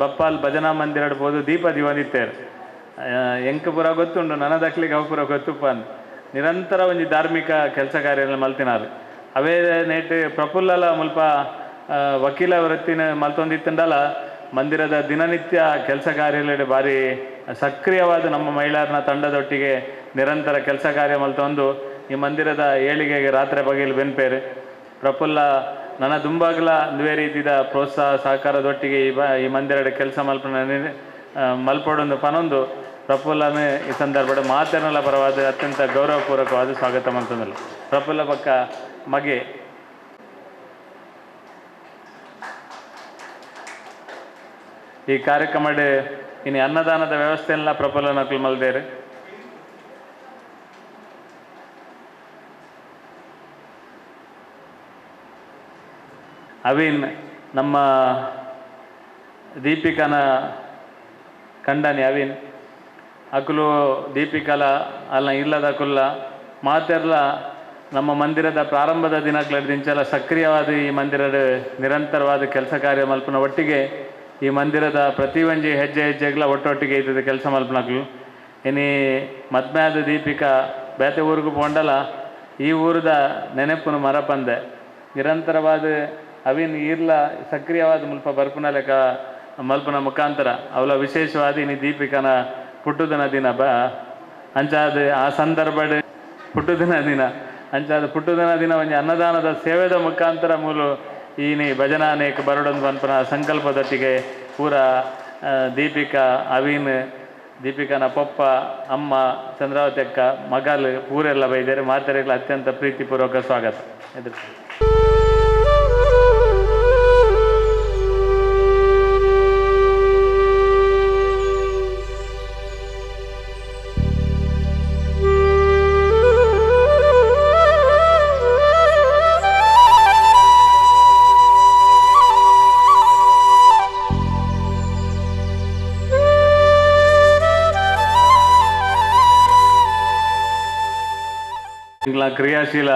ಬಪ್ಪಾಲ್ ಭಜನಾ ಮಂದಿರಡ್ ಹೋದು ದೀಪ ದಿವಂದಿತ್ತೇರು ಎಂಕ ಪುರ ಗೊತ್ತುಂಡು ನನ್ನ ದಕ್ಲಿಗೆ ಅವು ಪುರ ಗೊತ್ತುಪ್ಪ ಅಂತ ನಿರಂತರ ಒಂಜಿ ಧಾರ್ಮಿಕ ಕೆಲಸ ಕಾರ್ಯ ಮಲ್ತಿನಾರು ಅವೇ ನೇಟ್ ಪ್ರಫುಲ್ಲಲ ಮುಲ್ಪ ವಕೀಲ ವೃತ್ತಿನ ಮಲ್ತೊಂದಿತ್ತಂಡಲ ಮಂದಿರದ ದಿನನಿತ್ಯ ಕೆಲಸ ಕಾರ್ಯಗಳು ಭಾರಿ ಸಕ್ರಿಯವಾದ ನಮ್ಮ ಮಹಿಳೆಯರನ್ನ ತಂಡದೊಟ್ಟಿಗೆ ನಿರಂತರ ಕೆಲಸ ಕಾರ್ಯ ಮಲ್ತೊಂದು ಈ ಮಂದಿರದ ಏಳಿಗೆಗೆ ರಾತ್ರಿ ಬಗೆಲು ಬೆನ್ಪೇರು ಪ್ರಫುಲ್ಲ ನನ್ನ ದುಂಬಾಗ್ಲ ದುವೇ ರೀತಿಯ ಪ್ರೋತ್ಸಾಹ ಸಹಕಾರದೊಟ್ಟಿಗೆ ಈ ಮಂದಿರದ ಕೆಲಸ ಮಲ್ಪಡೊಂದು ಪನೊಂದು ಪ್ರಫುಲ್ಲನೇ ಈ ಸಂದರ್ಭದ ಮಾತೇನಲ್ಲ ಪರವಾದ ಅತ್ಯಂತ ಗೌರವಪೂರ್ವಕವಾದ ಸ್ವಾಗತ ಮಾಡ್ತಂದಲ್ಲ ಪ್ರಫುಲ್ಲ ಪಕ್ಕ ಮಗೆ ಈ ಕಾರ್ಯಕ್ರಮಡ್ ಇನ್ನು ಅನ್ನದಾನದ ವ್ಯವಸ್ಥೆಯೆಲ್ಲ ಪ್ರಫುಲ್ಲ ನಕಲು ಮಲ್ದೇರು ಅವಿನ್ ನಮ್ಮ ದೀಪಿಕನ ಕಂಡನಿ ಅವಿನ್ ಅಕುಲು ದೀಪಿಕಲ ಅಲ್ಲ ಇಲ್ಲದ ಕುಲ್ಲ ಮಾತೆರ್ಲ ನಮ್ಮ ಮಂದಿರದ ಪ್ರಾರಂಭದ ದಿನಗಳದಿಂಚಲ ಸಕ್ರಿಯವಾದ ಈ ಮಂದಿರದ ನಿರಂತರವಾದ ಕೆಲಸ ಕಾರ್ಯ ಮಲ್ಪನ ಒಟ್ಟಿಗೆ ಈ ಮಂದಿರದ ಪ್ರತಿ ಒಂಜಿ ಹೆಜ್ಜೆಗಳ ಒಟ್ಟೊಟ್ಟಿಗೆ ಇದ್ದದ ಕೆಲಸ ಮಲ್ಪನಕ್ಲು ಇನಿ ಮದ್ಮ್ಯಾದ ದೀಪಿಕಾ ಬೇತೆ ಊರಿಗೂ ಪೋಂಡಲ ಈ ಊರದ ನೆನಪುನು ಮರಪಂದೆ ನಿರಂತರವಾದ ಅವಿನ್ ಈರ್ಲ ಸಕ್ರಿಯವಾದ ಮುಲ್ಪ ಬರ್ಪುನ ಲೆಕ್ಕ ಮಲ್ಪನ ಮುಖಾಂತರ ಅವಳ ವಿಶೇಷವಾದ ಇನಿ ದೀಪಿಕನ ಪುಟ್ಟುದಿನ ದಿನ ಅಂಚಾದ ಆ ಸಂದರ್ಭಡ್ ಪುಟ್ಟುದಿನ ದಿನ ಅಂಚಾದ ಪುಟ್ಟುದಿನ ದಿನ ಒಂಜಿ ಅನ್ನದಾನದ ಸೇವೆದ ಮುಖಾಂತರ ಮೂಲು ಈನಿ ಭಜನಾನೇಕ ಬರಡೊಂದು ಮನ್ಪನ ಸಂಕಲ್ಪದೊಟ್ಟಿಗೆ ಪೂರ ದೀಪಿಕಾ ಅವಿನ್ ದೀಪಿಕನ ಪಪ್ಪ ಅಮ್ಮ ಚಂದ್ರಾವತಿ ಅಕ್ಕ ಮಗಲು ಪೂರೆಲ್ಲ ಬೈದೇರು ಮಾತೆರೆಗಳ ಅತ್ಯಂತ ಪ್ರೀತಿಪೂರ್ವಕ ಸ್ವಾಗತ ಎದುರು ಕ್ರಿಯಾಶೀಲ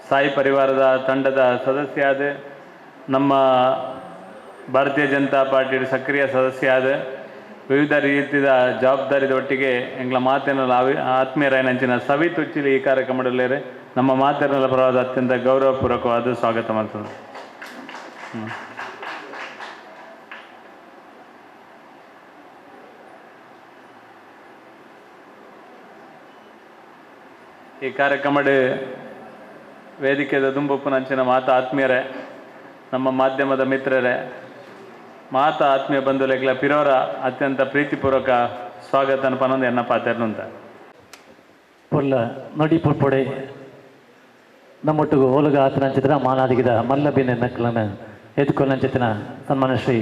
ಸಾಯಿ ಪರಿವಾರದ ತಂಡದ ಸದಸ್ಯ ಆದ ನಮ್ಮ ಭಾರತೀಯ ಜನತಾ ಪಾರ್ಟಿಯ ಸಕ್ರಿಯ ಸದಸ್ಯ ಆದ ವಿವಿಧ ರೀತಿಯ ಜವಾಬ್ದಾರಿದ ಒಟ್ಟಿಗೆ ಎಂಗ್ಲ ಮಾತಿನ ಆತ್ಮೀಯರಾಯನಂಚಿನ ಸವಿ ತುಚ್ಚಿಲಿ ಈ ಕಾರ್ಯಕ್ರಮದಲ್ಲೇರೆ ನಮ್ಮ ಮಾತಿನ ಪರವಾದ ಅತ್ಯಂತ ಗೌರವಪೂರ್ವಕವಾದ ಸ್ವಾಗತ ಮಾಡ್ತದೆ. ಈ ಕಾರ್ಯಕ್ರಮದ ವೇದಿಕೆದ ದುಂಬುಪ್ಪುನಂಚಿನ ಮಾತಾ ಆತ್ಮೀಯರೇ ನಮ್ಮ ಮಾಧ್ಯಮದ ಮಿತ್ರರೇ ಮಾತಾ ಆತ್ಮೀಯ ಬಂಧುಲೆಗಳ ಪಿರೋರ ಅತ್ಯಂತ ಪ್ರೀತಿಪೂರ್ವಕ ಸ್ವಾಗತನ ಪನೊಂದು ಎನ್ನ ಪಾತೆರ್ನುಂತ ಪೊಲ್ಲ ನೊಡಿ ಪುಲ್ಪೊಡೆ ನಮ್ಮೊಟ್ಟಿಗೆ ಓಲಗ ಆತನಂಚಿತ್ರ ಮಾನಾದಿಗಿದ ಮಲ್ಲಬಿನ ನಕ್ಕಲನ್ನು ಎದುಕೊಂಡಂಚಿತ್ತಿನ ಸನ್ಮಾನ ಶ್ರೀ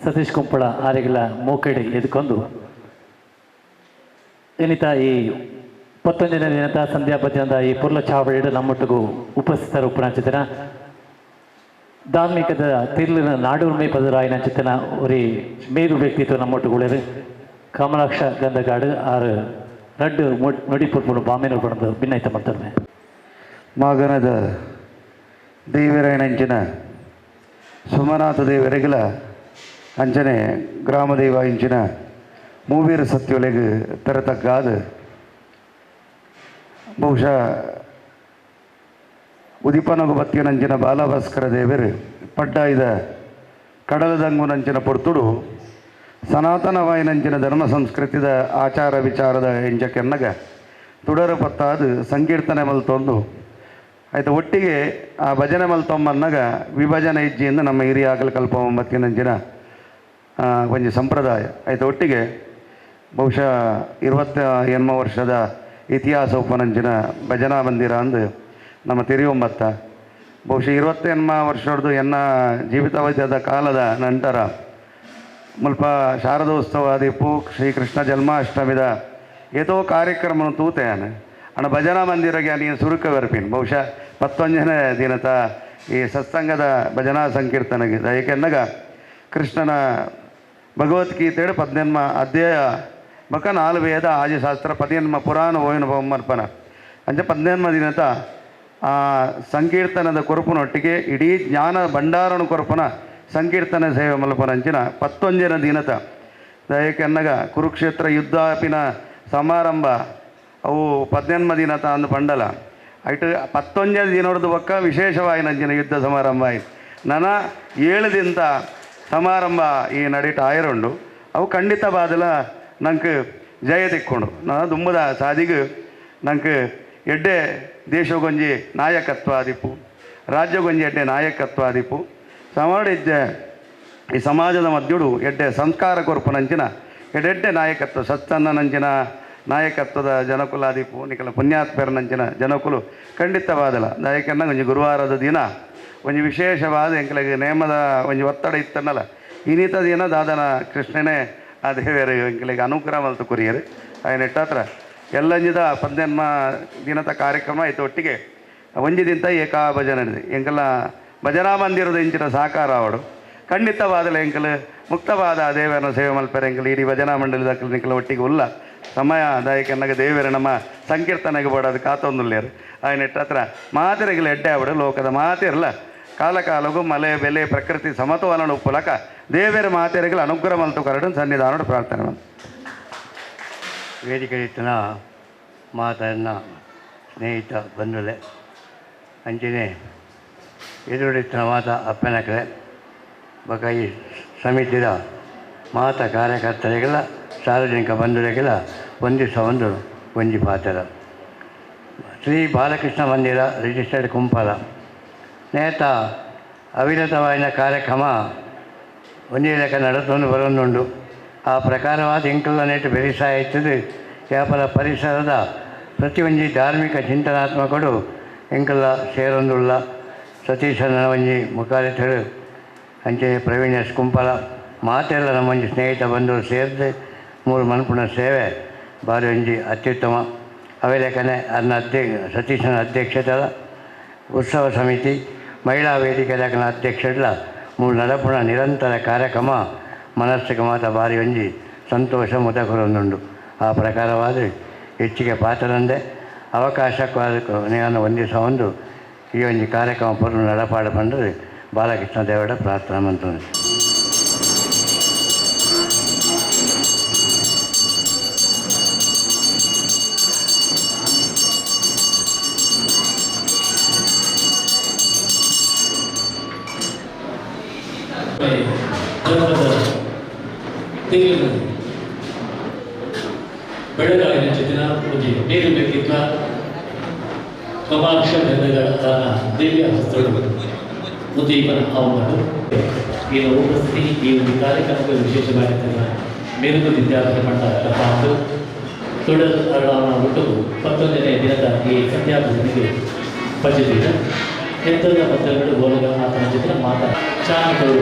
ಸತೀಶ್ ಕುಂಪಳ ಆರೆಗಳ ಮೂಕಡಿ ಎದುಕೊಂಡು ಏನಿತ ಈ 11ನೇ ದಿನದ ಸಂಧ್ಯಾ ಭಜನದ ಈ ಪುರ್ಲ ಚಾವಡಿയുടെ ನಮ್ಮೊಟ್ಟಿಗೂ ಉಪಸ್ಥಿತರು ಉಪನಂಚಿತನ ಧಾರ್ಮಿಕದ ತಿರ್ಲಿನ ನಾಡೂರ್ಮೆ ಪದರಾಯನಂಚಿತನ ஒரு ಮೇರು ವ್ಯಕ್ತಿತ್ವ ನಮ್ಮೊಟ್ಟಿಗೆ ಕಮಲಾಕ್ಷ ಗಂಧಗಾಡು ಆರು ರಡ್ಡು ನೊಡಿಪುರ್ಪುಡು ಬಾಮೇನೂರು ಪಡೆದು ಭಿನ್ನೈತ ಮಾಡ್ತಾರೆ ಮಾಗನದ ದೇವರಾಯನಂಚಿನ ಸುಮನಾಥ ದೇವರೆಗಲ ಅಂಚನೆ ಗ್ರಾಮದೇವ ಇಂಚಿನ ಮೂವೀರ ಸತ್ಯೊಲೆಗೆ ತರತಕ್ಕಾದ ಬಹುಶಃ ಉದಿಪನಗು ಬತ್ತಿಯನಂಚಿನ ಬಾಲಭಾಸ್ಕರ ದೇವರು ಪಡ್ಡಾಯ್ದ ಕಡಲದಂಗುನಂಚಿನ ಪೊರ್ತುಡು ಸನಾತನವಾಯಿನಂಚಿನ ಧರ್ಮ ಸಂಸ್ಕೃತಿದ ಆಚಾರ ವಿಚಾರದ ಎಂಜಕ್ಕೆನ್ನಗ ತುಡರ ಪತ್ತಾದು ಸಂಕೀರ್ತನೆ ಮಲ್ತೊಂದು ಆಯ್ತು ಒಟ್ಟಿಗೆ ಆ ಭಜನೆ ಮಲ್ತೊಂಬನ್ನಾಗ ವಿಭಜನೆ ಇಜ್ಜಿಯಿಂದ ನಮ್ಮ ಹಿರಿಯ ಆಗಲು ಕಲ್ಪಂಬತ್ತಿನಂಚಿನ ಒಂಜಿ ಸಂಪ್ರದಾಯ ಆಯ್ತು ಒಟ್ಟಿಗೆ ಬಹುಶಃ 28 ವರ್ಷದ ಇತಿಹಾಸ ಉಪನಂಚಿನ ಭಜನಾ ಮಂದಿರ ಅಂದು ನಮ್ಮ ತೆರೆಯೊಂಬತ್ತ ಬಹುಶಃ 28 ವರ್ಷದ್ದು ಎನ್ನ ಜೀವಿತಾವಧಿಯಾದ ಕಾಲದ ನಂತರ ಮುಲ್ಪ ಶಾರದೋತ್ಸವ ದಿಪ್ಪು ಶ್ರೀಕೃಷ್ಣ ಜನ್ಮಾಷ್ಟಮಿದ ಏತೋ ಕಾರ್ಯಕ್ರಮ ತೂತೆಯಾನೆ ಅಣ್ಣ ಭಜನಾ ಮಂದಿರಗೆ ನೀನು ಸುರುಕ ಬರ್ಪೀನಿ ಬಹುಶಃ 11ನೇ ದಿನದ ಈ ಸತ್ಸಂಗದ ಭಜನಾ ಸಂಕೀರ್ತನೆಗೆ ಏಕೆಂದಾಗ ಕೃಷ್ಣನ ಭಗವದ್ಗೀತೆയുടെ 18 ಅಧ್ಯಾಯ ಬಕ 4 ವೇದ ಆದಿಶಾಸ್ತ್ರ 18 ಪುರಾಣ ಓಯಿನ ಬೊಮ್ಮರ್ಪಣ ಅಂಚೆ 18 ದಿನದ ಆ ಸಂಕೀರ್ತನದ ಕೊರಪನೊಟ್ಟಿಗೆ ಇಡೀ ಜ್ಞಾನ ಭಂಡಾರನ ಕೊರಪನ ಸಂಕೀರ್ತನ ಸೇವೆ ಮಲ್ಪನಂಚಿನ 11 ದಿನದ ದಯಕೆನ್ನಗ ಕುರುಕ್ಷೇತ್ರ ಯುದ್ಧಾಪಿನ ಸಮಾರಂಭ ಅವು 18 ದಿನತ ಅಂದು ಪಂಡಲ ಐಟು 11 ದಿನದ ಪಕ್ಕ ವಿಶೇಷವಾಗಿ ನಂಚಿನ ಯುದ್ಧ ಸಮಾರಂಭ ಆಯ್ತು ನನ 7 ದಿನದ ಸಮಾರಂಭ ಈ ನಡೀಟ ಆಯರುಂಡು ಅವು ಖಂಡಿತ ಬಾದಲ ನಂಗೆ ಜಯ ತಿಕ್ಕೊಂಡು ನಾನು ದುಂಬದ ಸಾದಿಗೆ ನಂಗೆ ಎಡ್ಡೆ ದೇಶಗೊಂಜಿ ನಾಯಕತ್ವ ಆದಿಪ್ಪು ರಾಜ್ಯಗೊಂಜಿ ಎಡ್ಡೆ ನಾಯಕತ್ವ ಆದಿಪ್ಪು ಸಮಾಡಿದ್ದೆ ಈ ಸಮಾಜದ ಮಧ್ಯಡು ಎಡ್ಡೆ ಸಂಸ್ಕಾರ ಕೊರ್ಪುನಂಚಿನ ಎಡ್ಡೆ ನಾಯಕತ್ವ ಸತ್ತನ್ನ ನಂಚಿನ ನಾಯಕತ್ವದ ಜನಕುಲ ಆದಿಪ್ಪು ನಿಕಲ ಪುಣ್ಯಾತ್ಮರನಂಚಿನ ಜನಕುಲು ಖಂಡಿತವಾದಲ್ಲ ದಯಕನ್ನ ಒಂಜಿ ಗುರುವಾರದ ದಿನ ಒಂಜಿ ವಿಶೇಷವಾದ ಎಂಕಲಿಗೆ ನೇಮದ ಒಂಜಿ ಒತ್ತಡ ಇತ್ತನ್ನಲ್ಲ ಇನ್ನಿತ ದಿನ ದಾದನ ಕೃಷ್ಣನೇ ಆ ದೇವರು ಎಂಕಲಿಗೆ ಅನುಗ್ರಹ ಮಲ್ತು ಕುರಿಯರು ఆయన ಎಟ್ಟಾತ್ರ ಎಲ್ಲಂಜಿದ 18 ದಿನದ ಕಾರ್ಯಕ್ರಮ ಆಯ್ತು ಒಟ್ಟಿಗೆ ಒಂಜಿ ದಿನ ಏಕಾ ಭಜನೆ ನಡೆದು ಎಂಕಲ ಭಜನಾ ಮಂದಿರದ ಇಂಚಿನ ಸಹಕಾರ ಅವಡು ಖಂಡಿತವಾದಲ ಎಂಕಲು ಮುಕ್ತವಾದ ದೇವರನ್ನ ಸೇವೆ ಮಲ್ಪರೆ ಎಂಕಲು ಇಡೀ ಭಜನಾ ಮಂಡಲದ ನಿಕಲ ಒಟ್ಟಿಗೆ ಉಲ್ಲ ಸಮಯ ದಾಯಕನ್ನಾಗ ದೇವರ ನಮ್ಮ ಸಂಕೀರ್ತನೆಗೆ ಬೋಡೋದು ಕಾತೊಂದುಲ್ಲೇರು ఆయన ಎಟ್ಟತ್ರ ಮಾತಿರೆಗಳು ಎಡ್ಡೆ ಅವಡು ಲೋಕದ ಮಾತಿರಲ್ಲ ಕಾಲ ಕಾಲಗೂ ಮಲೆ ಬೆಲೆ ಪ್ರಕೃತಿ ಸಮತೋಲನ ಉಪ್ಪುಲಕ ದೇವರ ಮಾತೆರೆಗಳು ಅನುಗ್ರಹ ಮಲ್ತು ಕರಡು ಸನ್ನಿಧಾನೋಡು ಪ್ರಾರ್ಥನೆ ಮಾಡಿ ವೇದಿಕೆ ಇತ್ತನ ಮಾತನ್ನ ಸ್ನೇಹಿತ ಬಂಧುಲೆ ಅಂಚನೆ ಎದುರುಡಿತ್ತಿನ ಮಾತ ಅಪ್ಪನಕಲೆ ಬಕಾಯಿ ಸಮಿತಿಯ ಮಾತ ಕಾರ್ಯಕರ್ತರಿಗೆಲ್ಲ ಸಾರ್ವಜನಿಕ ಬಂಧುಗಳಿಗೆಲ್ಲ ಒಂದು ಒಂಜಿ ಪಾತ್ರ ಶ್ರೀ ಬಾಲಕೃಷ್ಣ ಮಂದಿರ ರಿಜಿಸ್ಟರ್ಡ್ ಕುಂಪಲ ನೇತ ಅವಿರತವಾದ ಕಾರ್ಯಕ್ರಮ ಒಂದೇ ಲೆಕ್ಕ ನಡೆದುಕೊಂಡು ಬರೋದುಂಡು ಆ ಪ್ರಕಾರವಾದ ಎಂಕಲ್ಲ ನೆಟ್ಟು ಬೆರಿಸಾ ಇರ್ತದೆ ವ್ಯಾಪಾರ ಪರಿಸರದ ಪ್ರತಿಯೊಂದು ಧಾರ್ಮಿಕ ಚಿಂತನಾತ್ಮಕರು ಎಂಕಲ್ಲ ಸೇರೊಂದುಳ್ಳ ಸತೀಶನ ಒಂಜಿ ಮುಖಾಲಿತರು ಅಂಚೆ ಪ್ರವೀಣ್ ಎಸ್ ಕುಂಪಲ ಮಾತೆಲ್ಲ ನಮ್ಮ ಒಂಜಿ ಸ್ನೇಹಿತ ಬಂದು ಸೇರಿದೆ 3 ಮನ್ಪುಣ ಸೇವೆ ಭಾರಿ ಒಂಜಿ ಅತ್ಯುತ್ತಮ ಅವೇ ಲೆಕ್ಕನೆ ಅದನ್ನ ಸತೀಶನ ಅಧ್ಯಕ್ಷತೆಯ ಉತ್ಸವ ಸಮಿತಿ ಮಹಿಳಾ ವೇದಿಕೆ ಲೆಕ್ಕನ ಅಧ್ಯಕ್ಷರ 3 ನಡಪುಣ ನಿರಂತರ ಕಾರ್ಯಕ್ರಮ ಮನಸ್ಸಿಗೆ ಮಾತ್ರ ಭಾರಿ ಒಂಜಿ ಸಂತೋಷ ಮುದಕರೊಂದುಂಡು ಆ ಪ್ರಕಾರವಾದ ಹೆಚ್ಚಿಗೆ ಪಾತ್ರರಂದೆ ಅವಕಾಶಕ್ಕಾದ ನಾನು ಒಂದಿಸ ಒಂದು ಈ ಒಂಜಿ ಕಾರ್ಯಕ್ರಮ ಪೂರ್ಣ ನಡಪಾಡು ಬಂದರೆ ಬಾಲಕೃಷ್ಣ ದೇವರ ಪ್ರಾರ್ಥನಾ ಮಂತ್ರ ಬೆಳಗಾವಿನ ಜೊತೆನ ಒಂದು ಮೇರು ವ್ಯಕ್ತಿತ್ವ ಕಮಾಕ್ಷ ಗಂಧಗಳ ದಿವ್ಯ ಹಸ್ತಗಳು ಉದ್ದೀಪನ ಅವಮಾನ ಏನು ಉಪಸ್ಥಿತಿ ಈ ಒಂದು ಕಾರ್ಯಕ್ರಮಕ್ಕೆ ವಿಶೇಷವಾಗಿರ್ತದೆ ಮೇರುದು ವಿದ್ಯಾರ್ಥಿ ಮಂಡಲ ಪಾತ್ರ ತೊಡಲ್ ಅವನ ಒಟ್ಟು 11ನೇ ದಿನದ ಈ ಸಂಧ್ಯಾಭೂಮಿಗೆ ಪಂಚದಿನ ಎಂತದ ಪತ್ರಗಳು ಗೋಲಗ ಆತನ ಜೊತೆ ಚಾನಗಳು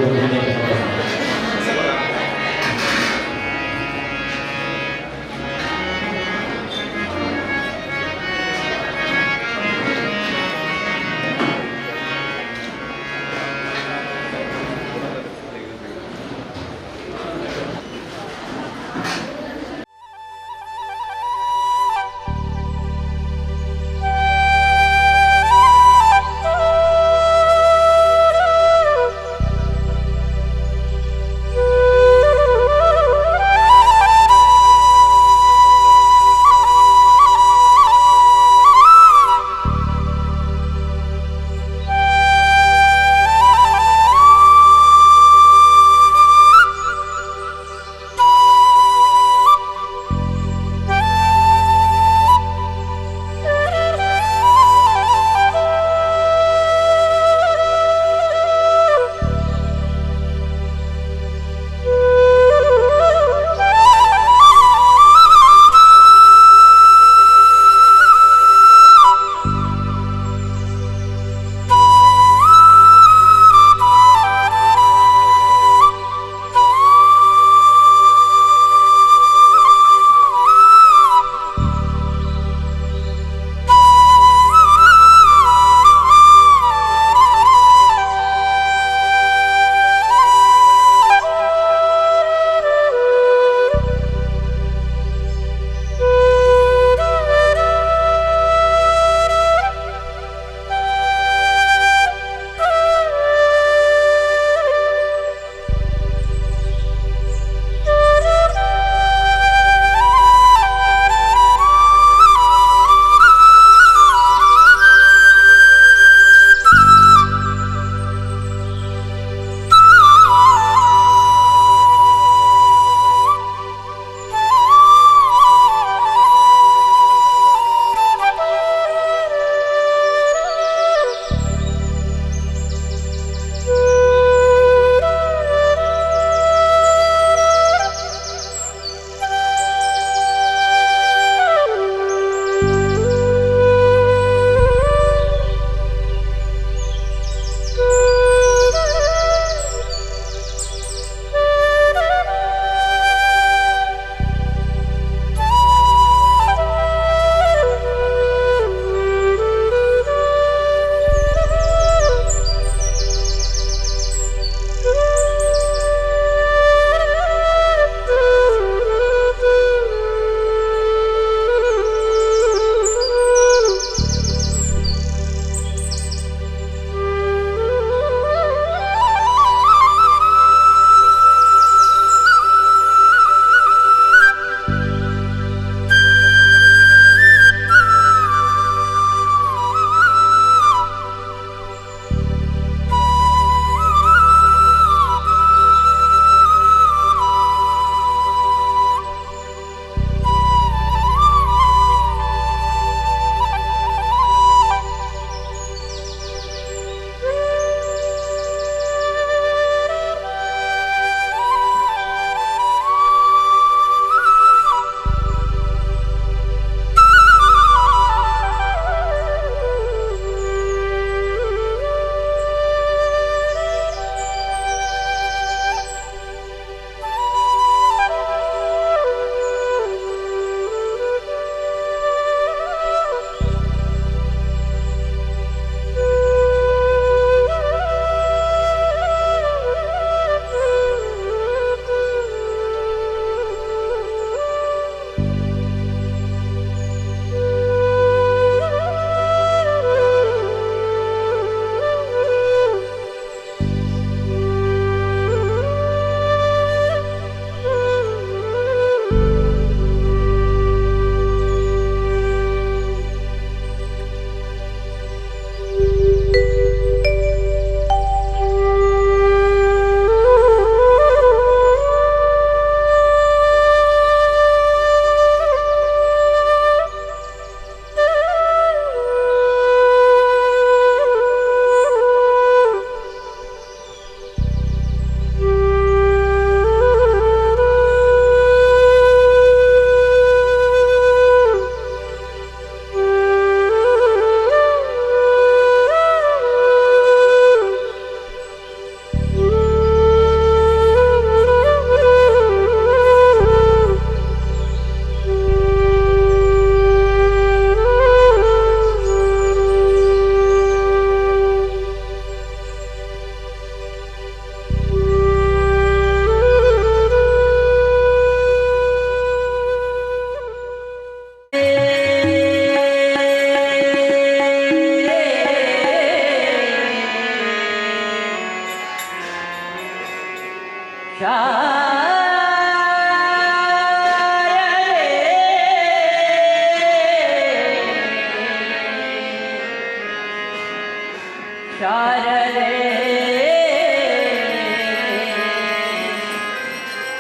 ಶಾರದೆ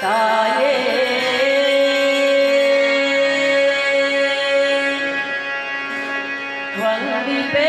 ತಾಯೇ ವಂದಿಪೆ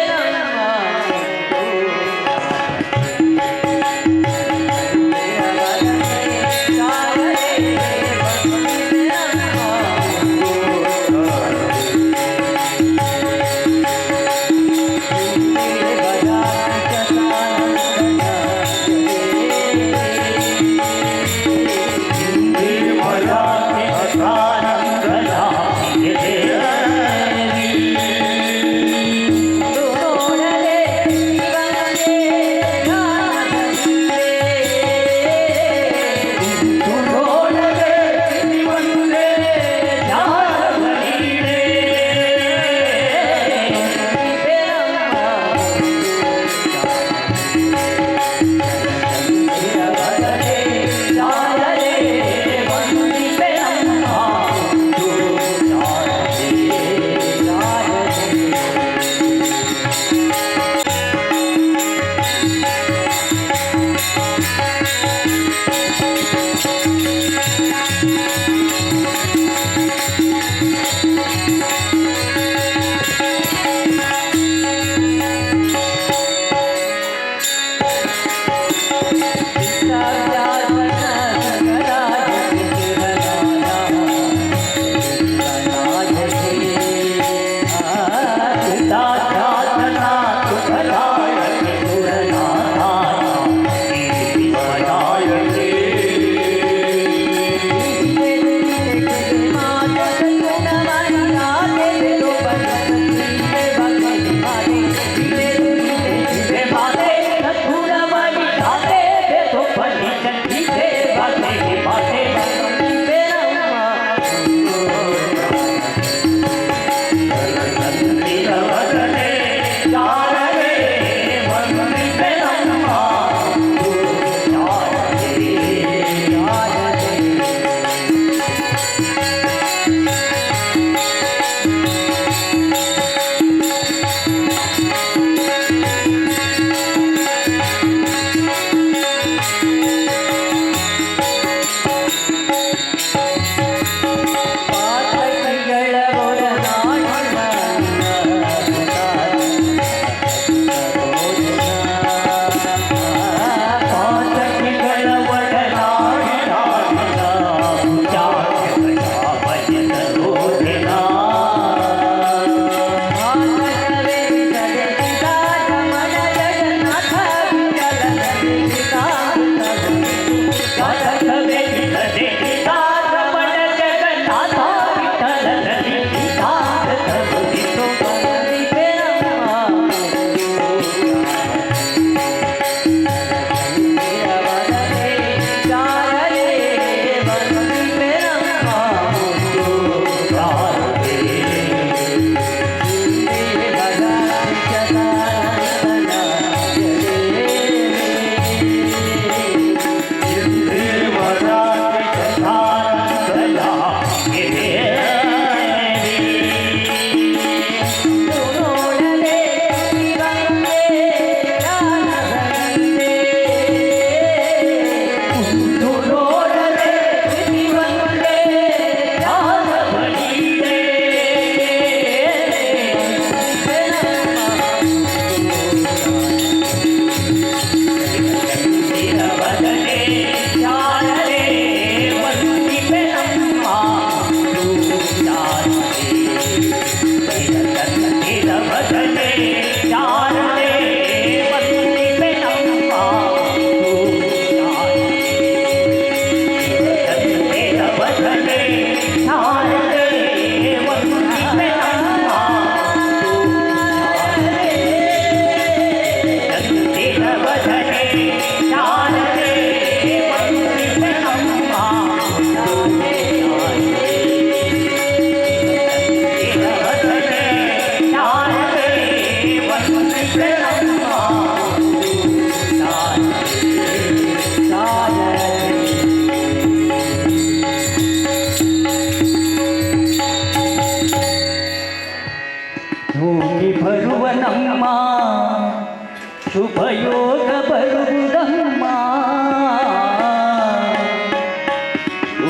ಶುಭಯೋಗ ಬರುವುದಮ್ಮ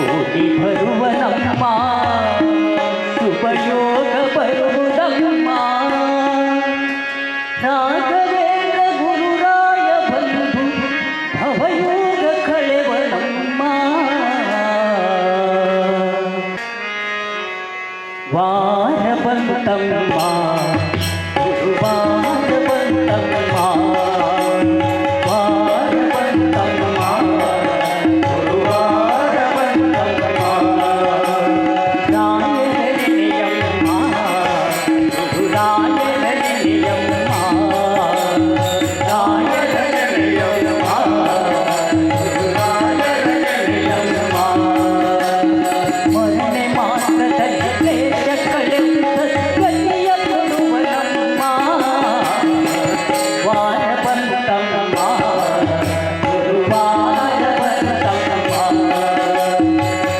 ಓಡಿ ಬರುವನಮ್ಮ ಶುಭಯೋಗ ಬರುವುದಮ್ಮ ರಾಘವೇಂದ್ರ ಗುರುರಾಯ ಬಂಧು ಭವಯೋಗ ಕಳೆವನಮ್ಮ ವಾರ ಬಂತಮ್ಮ ಗುರುವಾರ ಬಂತಮ್ಮ ವಾರ ಬಂತಮ್ಮ ಗುರುವಾರ ಬಂತಮ್ಮ ರಾಯನೆಯಮ್ಮ ಗುರುರಾಯನೆಯಮ್ಮ ರಾಯನೆಯಮ್ಮ ಗುರುರಾಯನೆಯಮ್ಮ ಮೊನ್ನೆ ಮಾತ್ರದಲ್ಲಿ ಕ್ಲೇಶ ಕಳೆದ ಗತಿಯ ಕೊಡುವನಮ್ಮ ವಾರ ಬಂತಮ್ಮ ಗುರುವಾರ ಬಂತಮ್ಮ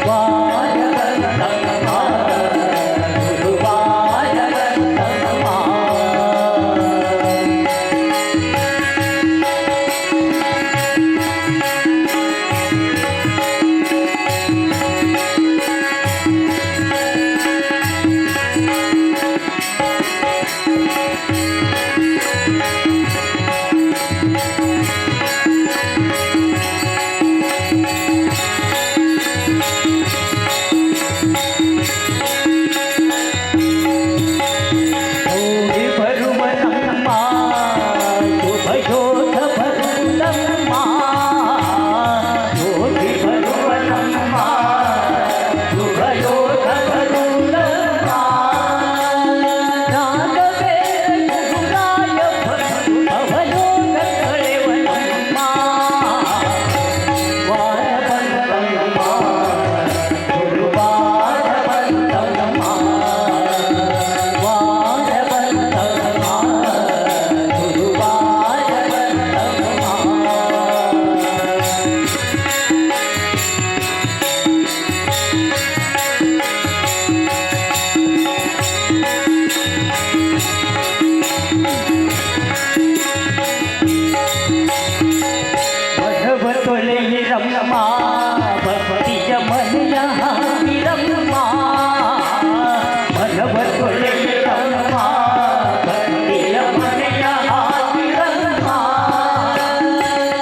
ವಾರ ಬಂತಮ್ಮ ಗುರುವಾರ ಬಂತಮ್ಮ ಓಡಿ ಬರುವನಮ್ಮ ಶುಭಯೋಗ ಬರುವುದಮ್ಮ ಓಡಿ ಬರುವನಮ್ಮ ಶುಭಯೋಗ ಬರುವುದಮ್ಮ ರಾಘವೇಂದ್ರ ಗುರುರಾಯ ಬಂಧು ಭವಯೋಗ ಕಳೆವನಮ್ಮ ವಾರ ಬಂತಮ್ಮ ಗುರುವಾರ ಬಂತಮ್ಮ ವಾರ ಬಂತಮ್ಮ ಗುರುವಾರ ಬಂತಮ್ಮ ಭಗವ ತೊಳೆಯಿರಮ್ಮ ಭಕ್ತಿಯ ಮನೆಯ ಹಾಕಿರಮ್ಮ ಭಗವ ತೊಳೆಯಿರಮ್ಮ ಭಕ್ತಿಯ ಮನೆಯ ಹಾಕಿರಮ್ಮ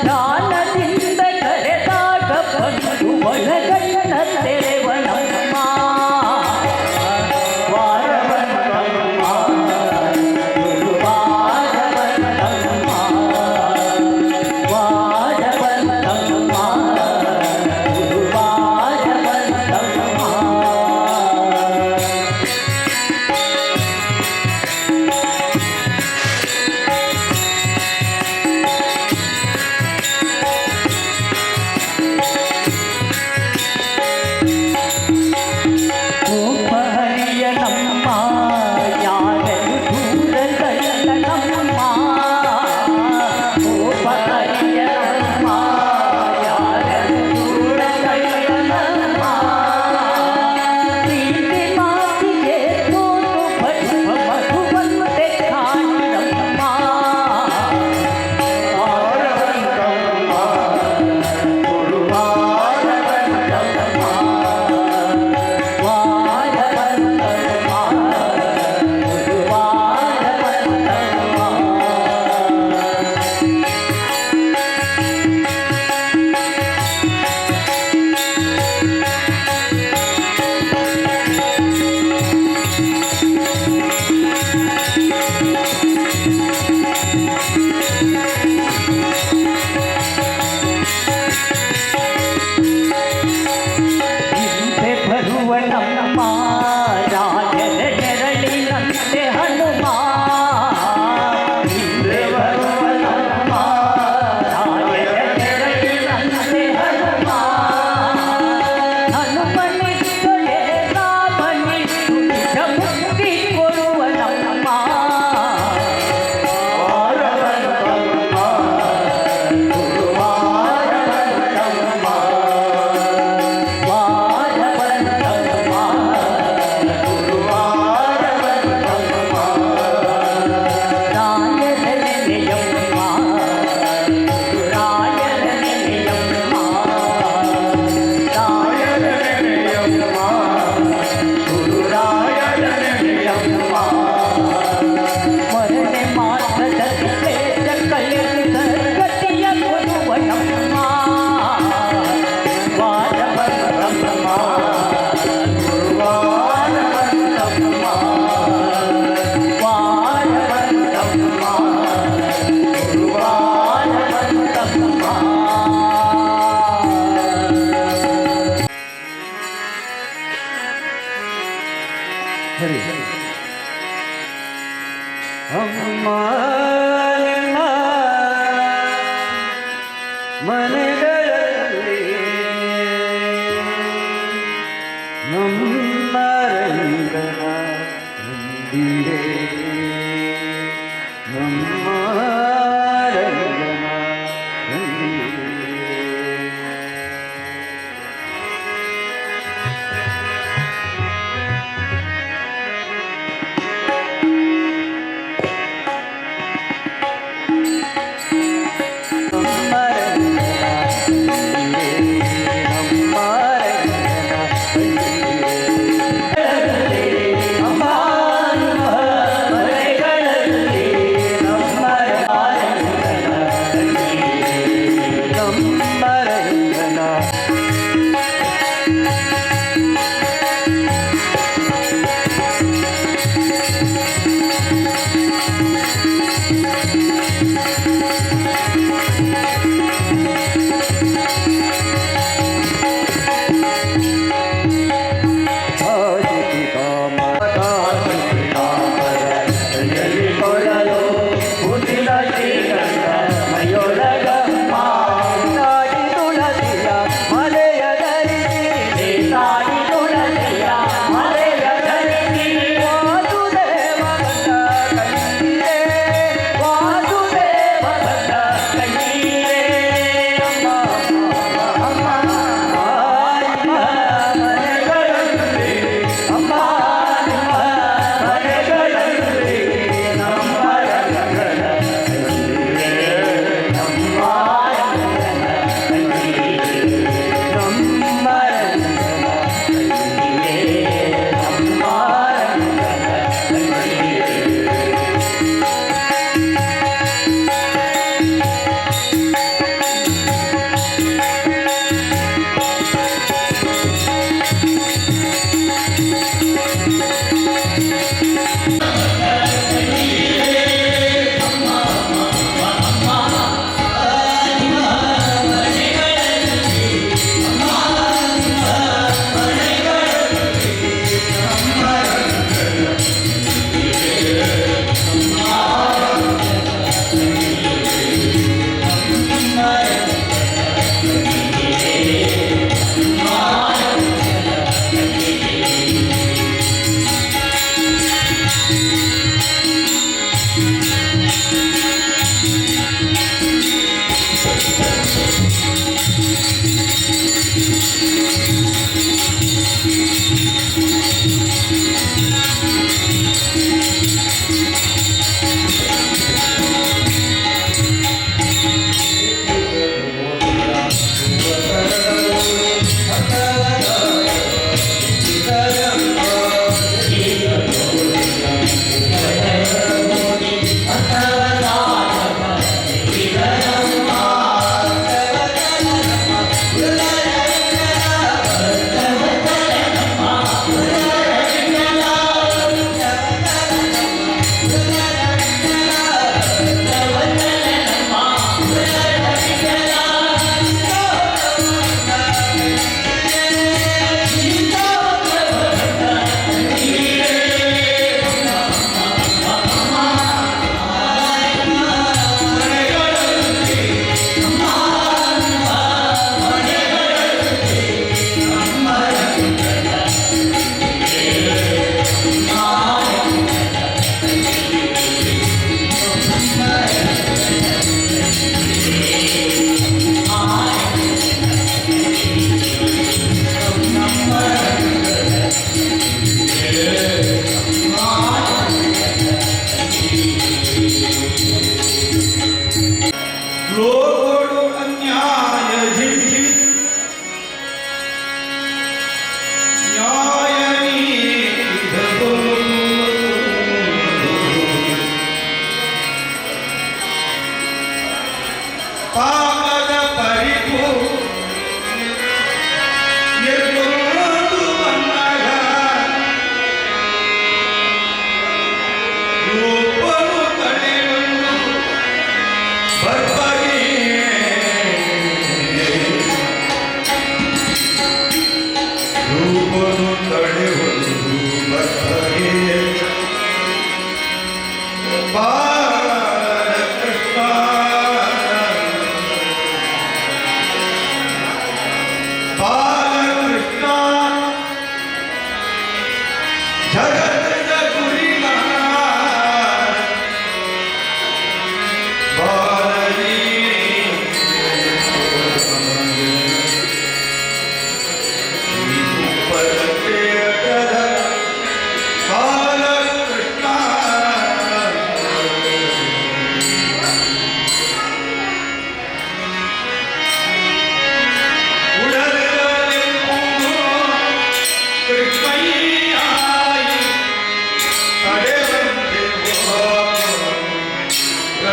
ಜ್ಞಾನದಿಂದ ಕರೆದಾಗ ಬಂದು ಒಳಗಣ್ಣ ತೆರೆವನಮ್ಮ ವಾರ ಬಂತಮ್ಮ ಗುರುವಾರ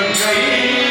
ಗಂಗೈ